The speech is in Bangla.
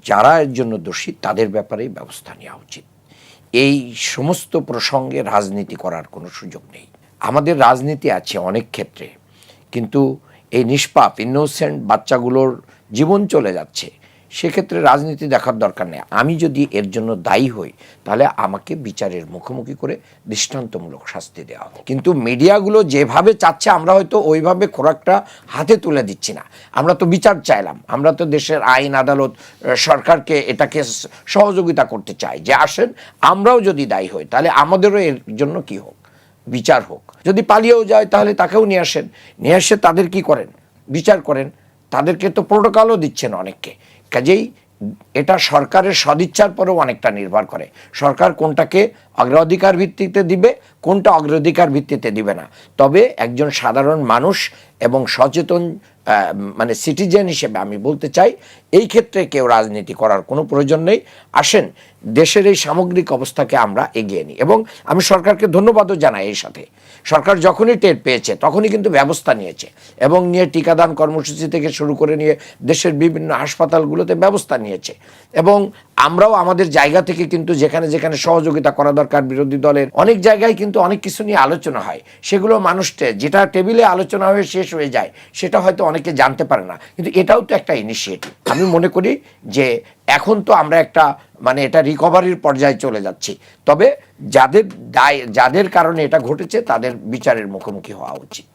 যারা এর জন্য দোষী তাদের ব্যাপারেই ব্যবস্থা নেওয়া উচিত। এই সমস্ত প্রসঙ্গে রাজনীতি করার কোনো সুযোগ নেই। আমাদের রাজনীতি আছে অনেক ক্ষেত্রে, কিন্তু এই নিষ্পাপ ইনোসেন্ট বাচ্চাগুলোর জীবন চলে যাচ্ছে, সেক্ষেত্রে রাজনীতি দেখার দরকার নেই। আমি যদি এর জন্য দায়ী হই তাহলে আমাকে বিচারের মুখোমুখি করে দৃষ্টান্তমূলক শাস্তি দেওয়া হবে। কিন্তু মিডিয়াগুলো যেভাবে চাচ্ছে আমরা হয়তো ওইভাবে খোরাকটা হাতে তুলে দিচ্ছি না। আমরা তো বিচার চাইলাম, আমরা তো দেশের আইন আদালত সরকারকে এটাকে সহযোগিতা করতে চাই যে আসেন আমরাও যদি দায়ী হই তাহলে আমাদেরও এর জন্য কি হোক, বিচার হোক। যদি পালিয়েও যায় তাহলে তাকেও নিয়ে আসেন, নিয়ে এসে তাদের কি করেন, বিচার করেন। তাদেরকে তো প্রোটোকলও দিচ্ছেন অনেককে। কাজেই এটা সরকারের সদিচ্ছার পরেও অনেকটা নির্ভর করে, সরকার কোনটাকে অগ্রাধিকার ভিত্তিতে দিবে, কোনটা অগ্রাধিকার ভিত্তিতে দিবে না। তবে একজন সাধারণ মানুষ এবং সচেতন মানে সিটিজেন হিসেবে আমি বলতে চাই এই ক্ষেত্রে কেউ রাজনীতি করার কোনো প্রয়োজন নেই। আসেন দেশের এই সামগ্রিক অবস্থাকে আমরা এগিয়ে নিই, এবং আমি সরকারকে ধন্যবাদও জানাই। এই সাথে সরকার যখনই টের পেয়েছে তখনই কিন্তু ব্যবস্থা নিয়েছে, এবং নিয়ে টিকাদান কর্মসূচি থেকে শুরু করে নিয়ে দেশের বিভিন্ন হাসপাতালগুলোতে ব্যবস্থা নিয়েছে। এবং আমরাও আমাদের জায়গা থেকে কিন্তু যেখানে যেখানে সহযোগিতা করা দরকার, বিরোধী দলের অনেক জায়গায় কিন্তু অনেক কিছু নিয়ে আলোচনা হয়, সেগুলো মানুষকে যেটা টেবিলে আলোচনা হয়ে শেষ হয়ে যায় সেটা হয়তো অনেকে জানতে পারে না, কিন্তু এটাও তো একটা ইনিশিয়েটিভ। আমি মনে করি যে এখন তো আমরা একটা মানে এটা রিকভারির পর্যায়ে চলে যাচ্ছি, তবে যাদের কারণে এটা ঘটেছে তাদের বিচারের মুখোমুখি হওয়া উচিত।